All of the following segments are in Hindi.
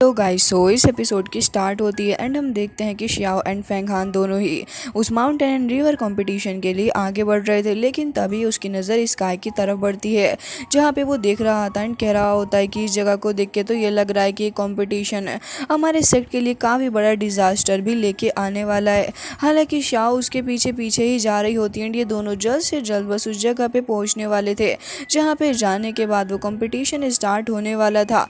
तो गाइस इस एपिसोड की स्टार्ट होती है एंड हम देखते हैं कि शियाओ एंड फेंग हान दोनों ही उस माउंटेन एंड रिवर कंपटीशन के लिए आगे बढ़ रहे थे। लेकिन तभी उसकी नज़र स्काई की तरफ बढ़ती है जहाँ पे वो देख रहा था एंड कह रहा होता है कि इस जगह को देख के तो ये लग रहा है कि ये कंपटीशन हमारे सेक्ट के लिए काफ़ी बड़ा डिज़ास्टर भी लेके आने वाला है। हालांकि शियाओ उसके पीछे पीछे ही जा रही होती है एंड ये दोनों जल्द से जल्द बस उस जगह पे पहुँचने वाले थे जहाँ पे जाने के बाद वो कंपटीशन स्टार्ट होने वाला था।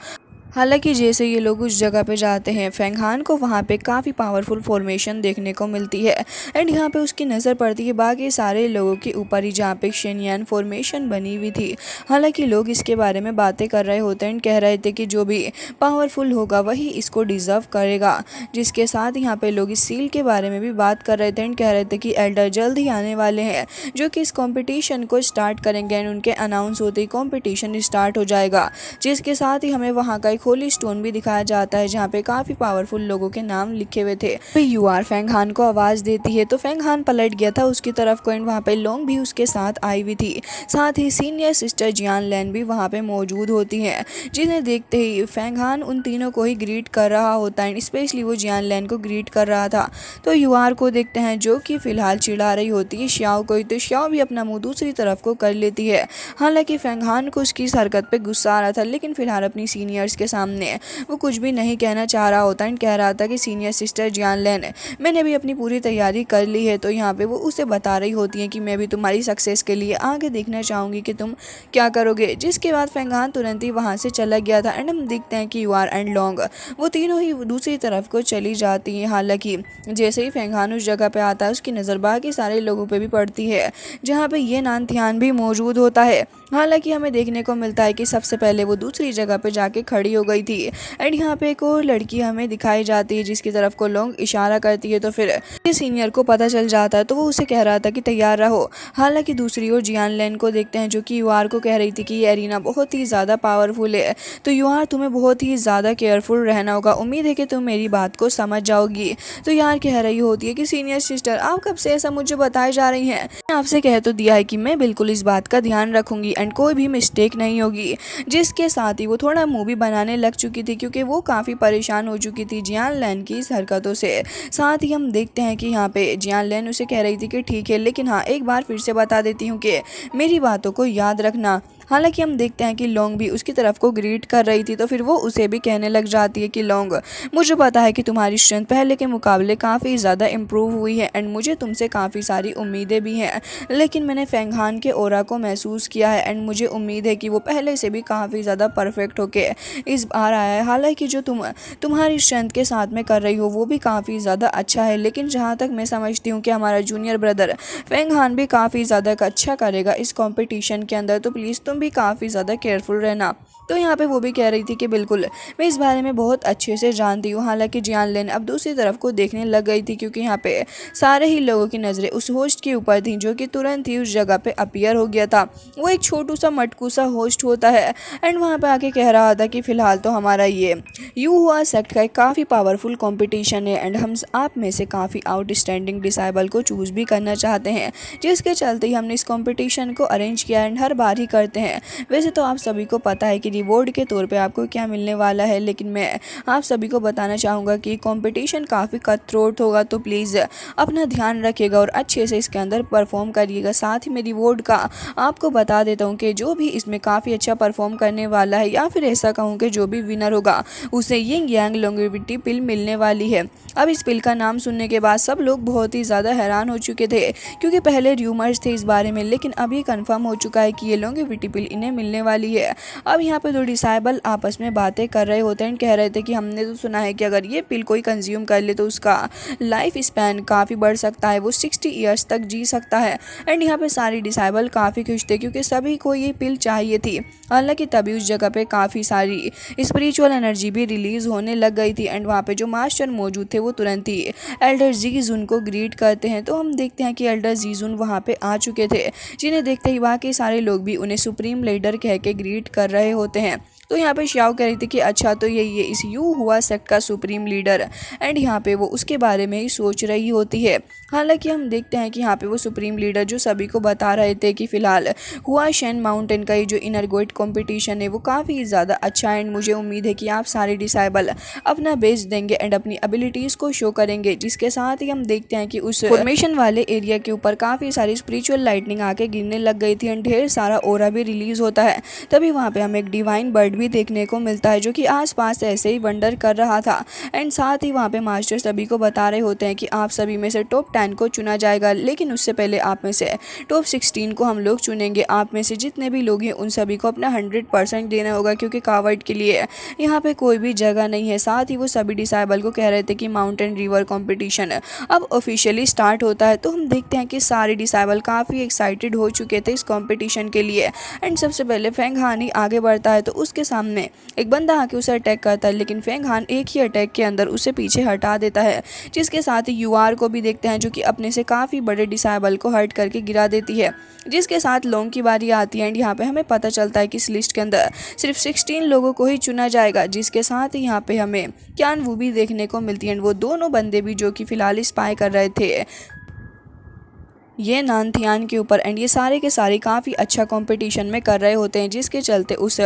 हालांकि जैसे ये लोग उस जगह पे जाते हैं फेंग हान को वहाँ पे काफ़ी पावरफुल फॉर्मेशन देखने को मिलती है एंड यहाँ पे उसकी नज़र पड़ती है बाकी सारे लोगों के ऊपर ही जहाँ पे शेनयान फॉर्मेशन बनी हुई थी। हालांकि लोग इसके बारे में बातें कर रहे होते हैं एंड कह रहे थे कि जो भी पावरफुल होगा वही इसको डिज़र्व करेगा। जिसके साथ यहाँ पे लोग इस सील के बारे में भी बात कर रहे थे एंड कह रहे थे कि एल्डर जल्द ही आने वाले हैं जो कि इस कॉम्पिटिशन को स्टार्ट करेंगे एंड उनके अनाउंस होते ही कॉम्पिटिशन स्टार्ट हो जाएगा। जिसके साथ ही हमें वहाँ का होली स्टोन भी दिखाया जाता है जहाँ पे काफी पावरफुल लोगों के नाम लिखे हुए थे। तो यूआर फेंग हान को आवाज देती है तो फेंग हान पलट गया था उसकी तरफ को एंड वहाँ पे लोंग भी उसके साथ आई हुई थी। साथ ही सीनियर सिस्टर जियान लैन भी वहाँ पे मौजूद होती हैं जिन्हें देखते ही फेंग हान उन तीनों को ही ग्रीट कर रहा होता है। स्पेशली वो जियान लैन को ग्रीट कर रहा था। तो यूआर को देखते हैं जो कि फिलहाल चिढ़ा रही होती है शियाओ को। तो शियाओ भी अपना मुंह दूसरी तरफ को कर लेती है। हालांकि फेंग हान को उसकी इस हरकत पे गुस्सा आ रहा था लेकिन फिलहाल अपनी सीनियर्स के सामने वो कुछ भी नहीं कहना चाह रहा होता एंड कह रहा था कि सीनियर सिस्टर जियान लैन मैंने भी अपनी पूरी तैयारी कर ली है। तो यहाँ पे वो उसे बता रही होती है कि मैं भी तुम्हारी सक्सेस के लिए आगे देखना चाहूँगी कि तुम क्या करोगे। जिसके बाद फेंग हान तुरंत ही वहाँ से चला गया था एंड हम देखते हैं कि यूआर एंड लोंग वो तीनों ही दूसरी तरफ को चली जाती हैं। हालांकि जैसे ही फेंग हान उस जगह पे आता है उसकी नज़र बाकी सारे लोगों पे भी पड़ती है जहाँ पे ये नानथियान भी मौजूद होता है। हालांकि हमें देखने को मिलता है कि सबसे पहले वो दूसरी जगह पे जाके खड़ी हो गई थी एंड यहाँ पे एक और लड़की हमें दिखाई जाती है जिसकी तरफ को लोग इशारा करती है। तो फिर सीनियर को पता चल जाता है तो वो उसे कह रहा था कि तैयार रहो। हालांकि दूसरी ओर जियान लैन को देखते हैं जो कि यूआर को कह रही थी कि ये एरिना बहुत ही ज़्यादा पावरफुल है तो यूआर तुम्हें बहुत ही ज़्यादा केयरफुल रहना होगा। उम्मीद है कि तुम मेरी बात को समझ जाओगी। तो यार कह रही होती है कि सीनियर सिस्टर आप कब से ऐसा मुझे बताए जा रही हैं। मैंने आपसे कह तो दिया है कि मैं बिल्कुल इस बात का ध्यान रखूंगी एंड कोई भी मिस्टेक नहीं होगी। जिसके साथ ही वो थोड़ा मुँह भी बनाने लग चुकी थी क्योंकि वो काफ़ी परेशान हो चुकी थी जियान लैन की इस हरकतों से। साथ ही हम देखते हैं कि यहाँ पे जियान लैन उसे कह रही थी कि ठीक है लेकिन हाँ एक बार फिर से बता देती हूँ कि मेरी बातों को याद रखना। हालांकि हम देखते हैं कि लोंग भी उसकी तरफ को ग्रीट कर रही थी तो फिर वो उसे भी कहने लग जाती है कि लोंग मुझे पता है कि तुम्हारी स्ट्रेंथ पहले के मुकाबले काफ़ी ज़्यादा इम्प्रूव हुई है एंड मुझे तुमसे काफ़ी सारी उम्मीदें भी हैं। लेकिन मैंने फेंग हान के ओरा को महसूस किया है एंड मुझे उम्मीद है कि वो पहले से भी काफ़ी ज़्यादा परफेक्ट होके इस बार आया है। हालांकि जो तुम्हारी स्ट्रेंथ के साथ में कर रही हो वो भी काफ़ी ज़्यादा अच्छा है लेकिन जहाँ तक मैं समझती हूँ कि हमारा जूनियर ब्रदर फेंग हान भी काफ़ी ज़्यादा अच्छा करेगा इस कंपटीशन के अंदर तो प्लीज़ तुम भी काफ़ी ज़्यादा केयरफुल रहना। तो यहाँ पे वो भी कह रही थी कि बिल्कुल मैं इस बारे में बहुत अच्छे से जानती हूँ। हालांकि जियान लैन अब दूसरी तरफ को देखने लग गई थी क्योंकि यहाँ पे सारे ही लोगों की नज़रें उस होस्ट के ऊपर थी जो कि तुरंत ही उस जगह पे अपीयर हो गया था। वो एक छोटू सा मटकू सा होस्ट होता है एंड वहाँ पे आके कह रहा था कि फ़िलहाल तो हमारा ये यू हुआ सेक्ट का एक काफ़ी पावरफुल कंपटीशन है एंड हम आप में से काफ़ी आउटस्टैंडिंग डिसाइबल को चूज़ भी करना चाहते हैं जिसके चलते ही हमने इस कंपटीशन को अरेंज किया एंड हर बार ही करते हैं। वैसे तो आप सभी को पता है कि रिवॉर्ड के तौर पे आपको क्या मिलने वाला है लेकिन मैं आप सभी को बताना चाहूँगा कि कंपटीशन काफ़ी कट थ्रोट होगा तो प्लीज़ अपना ध्यान रखिएगा और अच्छे से इसके अंदर परफॉर्म करिएगा। साथ ही मैं रिवॉर्ड का आपको बता देता हूँ कि जो भी इसमें काफ़ी अच्छा परफॉर्म करने वाला है या फिर ऐसा कहूँ कि जो भी विनर होगा उसे यिंग यांग लॉन्गेविटी पिल मिलने वाली है। अब इस पिल का नाम सुनने के बाद सब लोग बहुत ही ज़्यादा हैरान हो चुके थे क्योंकि पहले र्यूमर्स थे इस बारे में लेकिन अब ये कन्फर्म हो चुका है कि ये लॉन्गेविटी पिल इन्हें मिलने वाली है। अब यहाँ पे दो डिसाइबल आपस में बातें कर रहे होते हैं कह रहे थे कि हमने तो सुना है कि अगर ये पिल कोई कंज्यूम कर ले तो उसका लाइफ स्पैन काफ़ी बढ़ सकता है, वो 60 ईयर्स तक जी सकता है। एंड यहाँ पे सारी डिसाइबल काफ़ी खुश थे क्योंकि सभी को ये पिल चाहिए थी। हालांकि तभी उस जगह पे काफ़ी सारी स्पिरिचुअल एनर्जी भी रिलीज होने लग गई थी एंड वहाँ पे जो मास्टर मौजूद थे वो तुरंत ही एल्डर जीजुन को ग्रीट करते हैं। तो हम देखते हैं कि एल्डर जीजुन वहाँ पे आ चुके थे जिन्हें देखते ही बाकी सारे लोग भी उन्हें सुप्रीम लीडर कह के ग्रीट कर रहे होते हैं। तो यहाँ पे श्याओ कह रही थी कि अच्छा तो ये इस यू हुआ सेक्ट का सुप्रीम लीडर, एंड यहाँ पे वो उसके बारे में ही सोच रही होती है। हालांकि हम देखते हैं कि यहाँ पे वो सुप्रीम लीडर जो सभी को बता रहे थे कि फिलहाल हुआ शेन माउंटेन का ये जो इनर गोइट कंपटीशन है वो काफ़ी ज़्यादा अच्छा है, एंड मुझे उम्मीद है कि आप सारे डिसाइबल अपना बेस्ट देंगे एंड अपनी एबिलिटीज़ को शो करेंगे। जिसके साथ ही हम देखते हैं कि उस फॉर्मेशन वाले एरिया के ऊपर काफ़ी सारी स्पिरिचुअल लाइटनिंग आके गिरने लग गई थी एंड ढेर सारा ओरा भी रिलीज होता है। तभी वहाँ पे हमें एक डिवाइन बर्ड भी देखने को मिलता है जो कि आसपास ऐसे ही वंडर कर रहा था, एंड साथ ही वहाँ पे मास्टर सभी को बता रहे होते हैं कि आप सभी में से टॉप 10 को चुना जाएगा, लेकिन उससे पहले आप में से टॉप 16 को हम लोग चुनेंगे। आप में से जितने भी लोग हैं उन सभी को अपना 100% देना होगा, क्योंकि कावर्ड के लिए यहाँ पे कोई भी जगह नहीं है। साथ ही वो सभी डिसाइबल को कह रहे थे कि माउंटेन रिवर कंपटीशन अब ऑफिशियली स्टार्ट होता है। तो हम देखते हैं कि सारे डिसाइबल काफ़ी एक्साइटेड हो चुके थे इस कंपटीशन के लिए, एंड सबसे पहले फेंग हान ही आगे बढ़ता है तो उसके सामने एक बंदा आके उसे अटैक करता है, लेकिन फेंग हान एक ही अटैक के अंदर उसे पीछे हटा देता है। जिसके साथ ही यूआर को भी देखते हैं जो कि अपने से काफ़ी बड़े डिसाइबल को हर्ट करके गिरा देती है। जिसके साथ लोंग की बारी आती है एंड यहाँ पे हमें पता चलता है कि इस लिस्ट के अंदर सिर्फ 16 लोगों को ही चुना जाएगा। जिसके साथ ही यहाँ पे हमें क्यान वू भी देखने को मिलती है, एंड वो दोनों बंदे भी जो कि फिलहाल स्पाई कर रहे थे ये नानथियान के ऊपर, एंड ये सारे के सारे काफ़ी अच्छा कंपटीशन में कर रहे होते हैं। जिसके चलते उस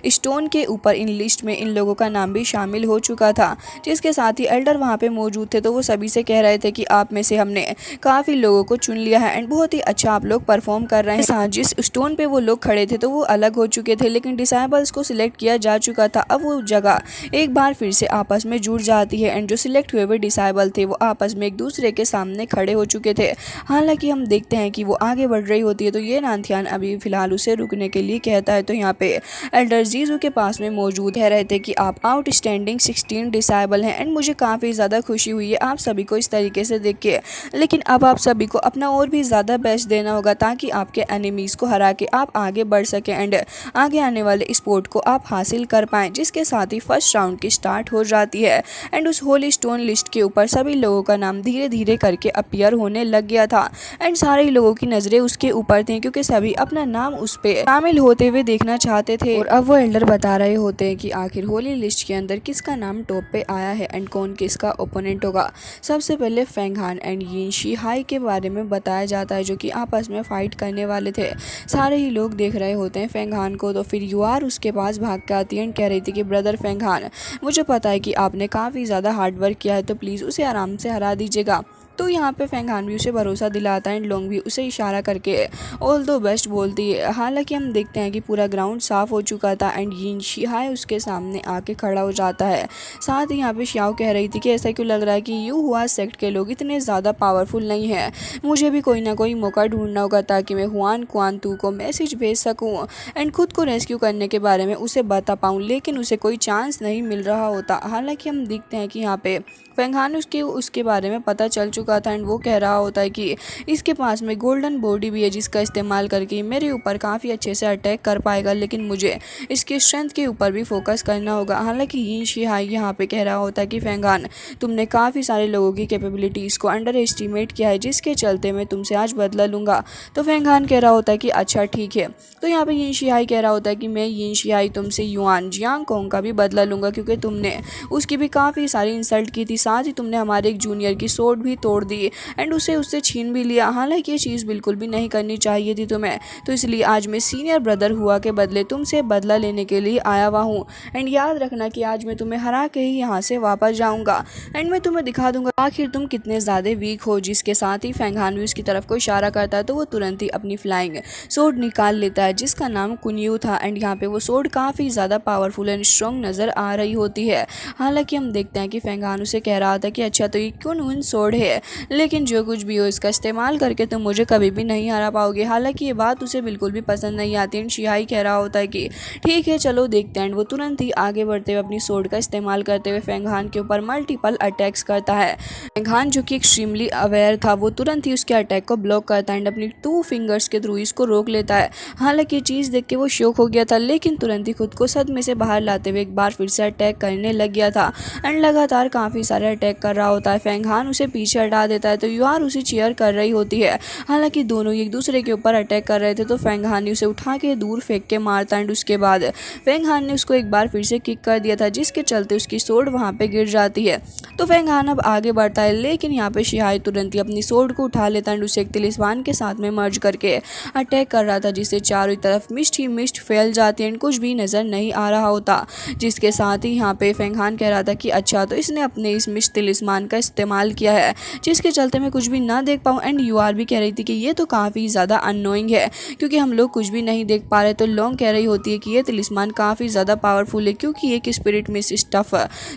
स्टोन के ऊपर इन लिस्ट में इन लोगों का नाम भी शामिल हो चुका था। जिसके साथ ही एल्डर वहाँ पे मौजूद थे तो वो सभी से कह रहे थे कि आप में से हमने काफ़ी लोगों को चुन लिया है एंड बहुत ही अच्छा आप लोग परफॉर्म कर रहे हैं। साथ जिस स्टोन पे वो लोग खड़े थे तो वो अलग हो चुके थे, लेकिन डिसाइबल्स को सिलेक्ट किया जा चुका था। अब वो जगह एक बार फिर से आपस में जुड़ जाती है, एंड जो सिलेक्ट हुए हुए डिसाइबल थे वो आपस में एक दूसरे के सामने खड़े हो चुके थे। हालांकि हम देखते हैं कि वो आगे बढ़ रही होती है तो ये नानथियान अभी फिलहाल उसे रुकने के लिए कहता है। तो यहाँ पे एल्डर जीजू के पास में मौजूद है रहते कि आप आउटस्टैंडिंग 16 डिसाइबल हैं, एंड मुझे काफ़ी ज़्यादा खुशी हुई है आप सभी को इस तरीके से देख के। लेकिन अब आप सभी को अपना और भी ज़्यादा बेस्ट देना होगा ताकि आपके एनिमीज़ को हरा के आप आगे बढ़ सकें एंड आगे आने वाले स्पोर्ट को आप हासिल कर पाएँ। जिसके साथ ही फर्स्ट राउंड की स्टार्ट हो जाती है, एंड उस होली स्टोन लिस्ट के ऊपर सभी लोगों का नाम धीरे धीरे करके अपीयर होने लग गया था, एंड सारे लोगों की नज़रें उसके ऊपर थी क्योंकि सभी अपना नाम उस पे शामिल होते हुए देखना चाहते थे। और अब वो एल्डर बता रहे होते हैं कि आखिर होली लिस्ट के अंदर किसका नाम टॉप पे आया है एंड कौन किसका ओपोनेंट होगा। सबसे पहले फेंग हान एंड यिन शी हाई के बारे में बताया जाता है जो कि आपस में फाइट करने वाले थे। सारे ही लोग देख रहे होते हैं फेंग हान को, तो फिर यूआर उसके पास भाग के आती है एंड कह रही थी कि ब्रदर फेंग हान, मुझे पता है कि आपने काफ़ी ज़्यादा हार्ड वर्क किया है तो प्लीज़ उसे आराम से हरा दीजिएगा। तो यहाँ पे फेंग हान भी उसे भरोसा दिलाता है एंड लोंग भी उसे इशारा करके ऑल द बेस्ट बोलती है। हालांकि हम देखते हैं कि पूरा ग्राउंड साफ हो चुका था एंड यिन शिहाई उसके सामने आके खड़ा हो जाता है। साथ ही यहाँ पे श्याओ कह रही थी कि ऐसा क्यों लग रहा है कि यू हुआ सेक्ट के लोग इतने ज़्यादा पावरफुल नहीं है, मुझे भी कोई ना कोई मौका ढूंढना होगा ताकि मैं हुआन कुआन तू को मैसेज भेज सकूँ एंड खुद को रेस्क्यू करने के बारे में उसे बता पाऊँ, लेकिन उसे कोई चांस नहीं मिल रहा होता। हालांकि हम देखते हैं कि यहाँ पे फेंग हान उसके बारे में पता चल चुका था एंड वो कह रहा होता है कि इसके पास में गोल्डन बॉडी भी है जिसका इस्तेमाल करके मेरे ऊपर काफ़ी अच्छे से अटैक कर पाएगा, लेकिन मुझे इसके स्ट्रेंथ के ऊपर भी फोकस करना होगा। हालांकि यिन शिहाई यहाँ पे कह रहा होता है कि फेंग हान, तुमने काफ़ी सारे लोगों की कैपेबिलिटीज़ को अंडर एस्टिमेट किया है जिसके चलते मैं तुमसे आज बदला लूँगा। तो फेंग हान कह रहा होता है कि अच्छा ठीक है। तो यहाँ पर यिन शिहाई कह रहा होता है कि मैं यिन शिहाई तुमसे युआन जियांग कोंग का भी बदला लूँगा क्योंकि तुमने उसकी भी काफ़ी सारी इंसल्ट की थी, साथ ही तुमने हमारे एक जूनियर की सोर्ड भी तोड़ दी एंड उसे उससे छीन भी लिया। हालांकि ये चीज़ बिल्कुल भी नहीं करनी चाहिए थी तुम्हें, तो इसलिए आज मैं सीनियर ब्रदर हुआ के बदले तुमसे बदला लेने के लिए आया हुआ हूँ। एंड याद रखना कि आज मैं तुम्हें हरा के ही यहाँ से वापस जाऊँगा एंड मैं तुम्हें दिखा दूंगा आखिर तुम कितने ज़्यादा वीक हो। जिसके साथ ही फेंग हान भी उसकी तरफ को इशारा करता है तो वो तुरंत ही अपनी फ्लाइंग सोर्ड निकाल लेता है जिसका नाम कुनयू था एंड यहाँ पे वो सोर्ड काफ़ी ज़्यादा पावरफुल एंड स्ट्रॉन्ग नज़र आ रही होती है। हालांकि हम देखते हैं कि फेंग हान उसे कह रहा था कि अच्छा तो ये कुनयू सोर्ड है, लेकिन जो कुछ भी हो इसका इस्तेमाल करके तुम मुझे कभी भी नहीं हरा पाओगे। हालांकि ये बात उसे बिल्कुल भी पसंद नहीं आती एंड शिहाई कह रहा होता है कि ठीक है चलो देखते हैं। वो तुरंत ही आगे बढ़ते हुए अपनी सोर्ड का इस्तेमाल करते हुए फेंग हान के ऊपर मल्टीपल अटैक्स करता है। फेंग हान जो कि एक्सट्रीमली अवेयर था वो तुरंत ही उसके अटैक को ब्लॉक करता है एंड अपनी 2 फिंगर्स के थ्रू इसको रोक लेता है। हालांकि ये चीज़ देख के वो शॉक हो गया था, लेकिन तुरंत ही खुद को सदमे से बाहर लाते हुए एक बार फिर से अटैक करने लग गया था एंड लगातार काफ़ी सारे अटैक कर रहा होता है। फेंग हान उसे पीछे हटा देता है तो युआर उसे चीयर कर रही होती है। हालांकि दोनों एक दूसरे के ऊपर अटैक कर रहे थे तो फेंग हान ने उसे उठा के दूर फेंक के मारता एंड उसके बाद फेंग हान ने उसको एक बार फिर से किक कर दिया था, जिसके चलते उसकी सोर्ड वहाँ पे गिर जाती है। तो फेंग हान अब आगे बढ़ता है, लेकिन यहाँ पे शिहाई तुरंत ही अपनी सोर्ड को उठा लेता है एंड उसे एक तिलिस्मान के साथ में मर्ज करके अटैक कर रहा था, जिससे चारों तरफ मिस्ट ही मिस्ट फैल जाती है एंड कुछ भी नज़र नहीं आ रहा होता। जिसके साथ ही यहाँ पे फेंग हान कह रहा था कि अच्छा तो इसने अपने इस मिस्ट तिलिस्मान का इस्तेमाल किया है, जिसके चलते मैं कुछ भी ना देख पाऊँ। एंड यूआर भी कह रही थी कि ये तो काफ़ी ज़्यादा अननोइंग है क्योंकि हम लोग कुछ भी नहीं देख पा रहे। तो लोंग कह रही होती है कि ये तिलिस्मान काफ़ी ज़्यादा पावरफुल है क्योंकि एक स्पिरिट मिस स्टफ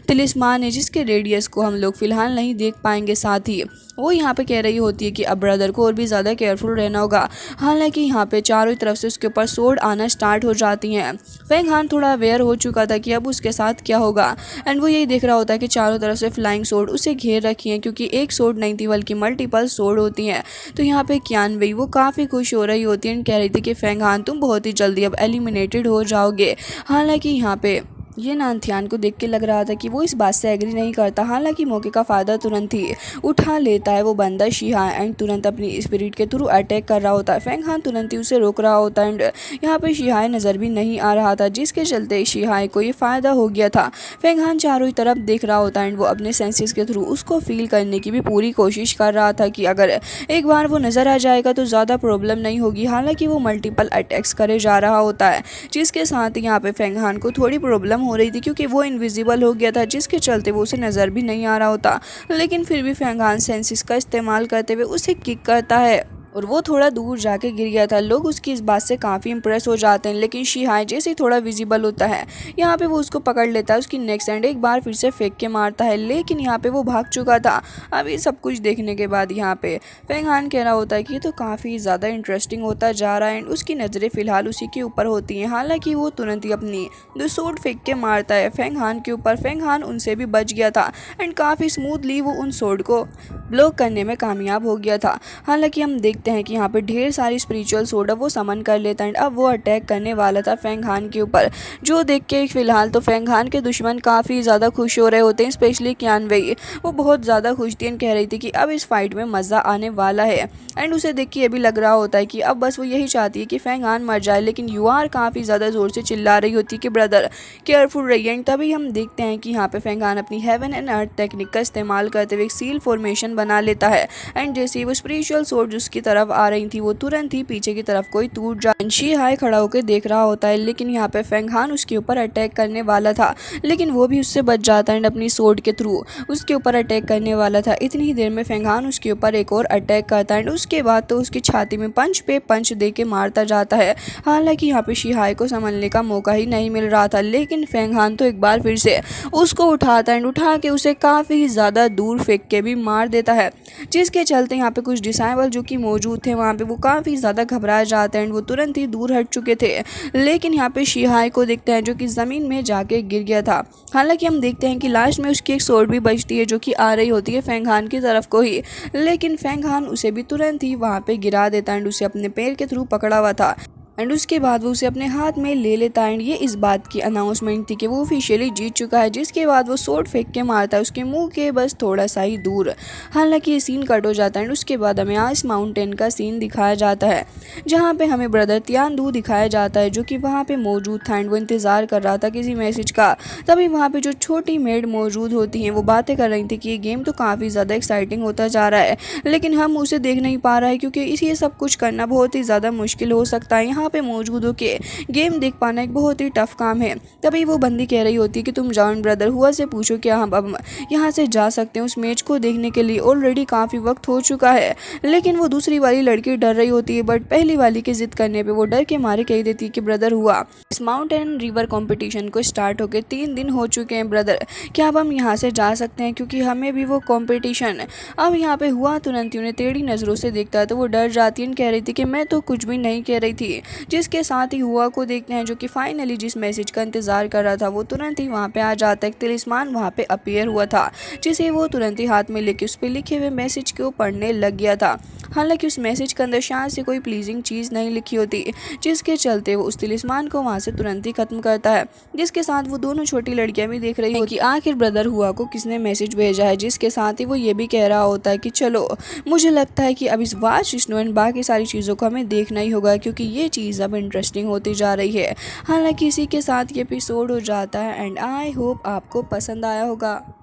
तिलिस्मान है जिसके रेडियस को हम लोग फिलहाल नहीं देख पाएंगे। साथ ही वो यहाँ पे कह रही होती है कि अब ब्रदर को और भी ज़्यादा केयरफुल रहना होगा। हालांकि यहाँ पे चारों तरफ से उसके ऊपर सोर्ड आना स्टार्ट हो जाती हैं। फेंग हान थोड़ा अवेयर हो चुका था कि अब उसके साथ क्या होगा एंड वो यही देख रहा होता है कि चारों तरफ से फ्लाइंग सोर्ड उसे घेर रखी हैं क्योंकि एक सोर्ड नहीं थी बल्कि मल्टीपल सोर्ड होती हैं। तो यहाँ पे क्यान वेई वो काफ़ी खुश हो रही होती है एंड कह रही थी कि फेंग हान तुम बहुत ही जल्दी अब एलिमिनेटेड हो जाओगे। हालांकि यहाँ पे ये नानथियान को देख के लग रहा था कि वो इस बात से एग्री नहीं करता। हालांकि मौके का फ़ायदा तुरंत ही उठा लेता है वो बंदा शिहा एंड तुरंत अपनी स्पिरिट के थ्रू अटैक कर रहा होता है। फेंग हान तुरंत ही उसे रोक रहा होता है एंड यहाँ पे शिहाय नज़र भी नहीं आ रहा था, जिसके चलते शिहाय को ये फ़ायदा हो गया था। फेंग हान चारों तरफ देख रहा होता है एंड वो अपने सेंसेस के थ्रू उसको फील करने की भी पूरी कोशिश कर रहा था कि अगर एक बार वो नज़र आ जाएगा तो ज़्यादा प्रॉब्लम नहीं होगी। हालांकि वो मल्टीपल अटैक्स करे जा रहा होता है, जिसके साथ यहाँ पे फेंग हान को थोड़ी प्रॉब्लम हो रही थी क्योंकि वो इनविजिबल हो गया था, जिसके चलते वो उसे नज़र भी नहीं आ रहा होता। लेकिन फिर भी फेंग हान सेंसिस का इस्तेमाल करते हुए उसे किक करता है और वो थोड़ा दूर जाके गिर गया था। लोग उसकी इस बात से काफ़ी इंप्रेस हो जाते हैं, लेकिन शिहाय जैसे ही थोड़ा विजिबल होता है यहाँ पे वो उसको पकड़ लेता है, उसकी नेक्स्ट एंड एक बार फिर से फेंक के मारता है। लेकिन यहाँ पे वो भाग चुका था। अब ये सब कुछ देखने के बाद यहाँ पे फेंग हान कह रहा होता है कि ये तो काफ़ी ज़्यादा इंटरेस्टिंग होता जा रहा है एंड उसकी नज़रें फिलहाल उसी के ऊपर होती हैं। हालांकि वो तुरंत ही अपनी दो सोर्ड फेंक के मारता है फेंग हान के ऊपर। फेंग हान उनसे भी बच गया था एंड काफ़ी स्मूथली वो उन सोर्ड को ब्लॉक करने में कामयाब हो गया था। हालांकि हम देखते हैं कि यहाँ पे ढेर सारी स्पिरिचुअल सोर्ड वो समन कर लेता है एंड अब वो अटैक करने वाला था फेंग हान के ऊपर, जो देख के फिलहाल तो फेंग हान के दुश्मन काफ़ी ज़्यादा खुश हो रहे होते हैं। स्पेशली क्यान वेई वो बहुत ज़्यादा खुश थी एंड कह रही थी कि अब इस फाइट में मज़ा आने वाला है एंड उसे देख के ये भी लग रहा होता है कि अब बस वो यही चाहती है कि फेंग हान मर जाए। लेकिन यूआर काफ़ी ज़्यादा ज़ोर से चिल्ला रही होती है कि ब्रदर केयरफुल रहिए। एंड तभी हम देखते हैं कि यहाँ पे फेंग हान अपनी हेवन एंड अर्थ टेक्निक का इस्तेमाल करते हुए एक सील फॉर्मेशन बना लेता है एंड जैसे ही वो स्पिरिचुअल सोर्ड उसकी तरफ आ रही थी वो तुरंत ही पीछे की तरफ कोई टूट जा। शिहाय खड़ा होकर देख रहा होता है, लेकिन यहाँ पे फेंग हान उसके ऊपर अटैक करने वाला था, लेकिन वो भी उससे बच जाता है एंड अपनी सोर्ड के थ्रू उसके ऊपर अटैक करने वाला था। इतनी ही देर में फेंग हान उसके ऊपर एक और अटैक करता है एंड उसके बाद तो उसकी छाती में पंच पे पंच दे के मारता जाता है। हालांकि यहाँ पे शिहाय को संभलने का मौका ही नहीं मिल रहा था, लेकिन फेंग हान तो एक बार फिर से उसको उठाता है एंड उठा के उसे काफ़ी ज़्यादा दूर फेंक के भी मार देता है, जिसके चलते यहाँ पे कुछ डिसाइबल जो कि मौजूद थे वहाँ पे वो काफ़ी ज़्यादा घबरा जाते हैं एंड वो तुरंत ही दूर हट चुके थे। लेकिन यहाँ पे शिहाय को देखते हैं जो कि ज़मीन में जाके गिर गया था। हालांकि हम देखते हैं कि लास्ट में उसकी एक सोर्ड भी बचती है जो कि आ रही होती है फेंग हान की तरफ को ही, लेकिन फेंग हान उसे भी तुरंत ही वहाँ पे गिरा देता है एंड उसे अपने पैर के थ्रू पकड़ा हुआ था एंड उसके बाद वो उसे अपने हाथ में ले लेता है एंड ये इस बात की अनाउंसमेंट थी कि वो ऑफिशियली जीत चुका है। जिसके बाद वो सोर्ड फेंक के मारता है उसके मुंह के बस थोड़ा सा ही दूर। हालांकि ये सीन कट हो जाता है एंड उसके बाद हमें आइस माउंटेन का सीन दिखाया जाता है, जहाँ पे हमें ब्रदर तियानदू दिखाया जाता है जो कि वहाँ पे मौजूद था एंड वो इंतज़ार कर रहा था किसी मैसेज का। तभी वहाँ पे जो छोटी मेड मौजूद होती हैं वो बातें कर रही थी कि ये गेम तो काफ़ी ज़्यादा एक्साइटिंग होता जा रहा है, लेकिन हम उसे देख नहीं पा रहा है क्योंकि इसे सब कुछ करना बहुत ही ज़्यादा मुश्किल हो सकता है। यहाँ पे मौजूद हो के गेम देख पाना एक बहुत ही टफ काम है। तभी वो बंदी कह रही होती है कि तुम जाओ ब्रदर हुआ से पूछो क्या हम अब यहाँ से जा सकते हैं उस मैच को देखने के लिए, ऑलरेडी काफ़ी वक्त हो चुका है। लेकिन वो दूसरी वाली लड़की डर रही होती है, बट पहली वाली की जिद करने पे वो डर के मारे कह देती है कि ब्रदर हुआ इस माउंटेन रिवर कंपटीशन को स्टार्ट होके 3 दिन हो चुके हैं ब्रदर, क्या अब हम यहाँ से जा सकते हैं क्योंकि हमें भी वो कंपटीशन। अब यहाँ पे हुआ तुरंत ही उन्हें टेढ़ी नज़रों से देखता है तो वो डर जाती है, कह रही थी कि मैं तो कुछ भी नहीं कह रही थी, जिसके साथ ही हुआ को देखते हैं जो कि फाइनली जिस मैसेज का इंतज़ार कर रहा था वो तुरंत ही वहाँ पे आ जाता है। एक तिलिस्मान वहाँ पे अपीयर हुआ था जिसे वो तुरंत ही हाथ में लेके उस पर लिखे हुए मैसेज को पढ़ने लग गया था। हालांकि उस मैसेज के अंदर शायद से कोई प्लीजिंग चीज़ नहीं लिखी होती, जिसके चलते वो उस तिलिस्मान को वहाँ से तुरंत ही ख़त्म करता है। जिसके साथ वो दोनों छोटी लड़कियां भी देख रही होती कि आखिर ब्रदर हुआ को किसने मैसेज भेजा है। जिसके साथ ही वो ये भी कह रहा होता है कि चलो मुझे लगता है कि अब इस वाच विष्णु एंड बाकी सारी चीज़ों को हमें देखना ही होगा क्योंकि ये चीज़ अब इंटरेस्टिंग होती जा रही है। हालांकि इसी के साथ ये एपिसोड हो जाता है एंड आई होप आपको पसंद आया होगा।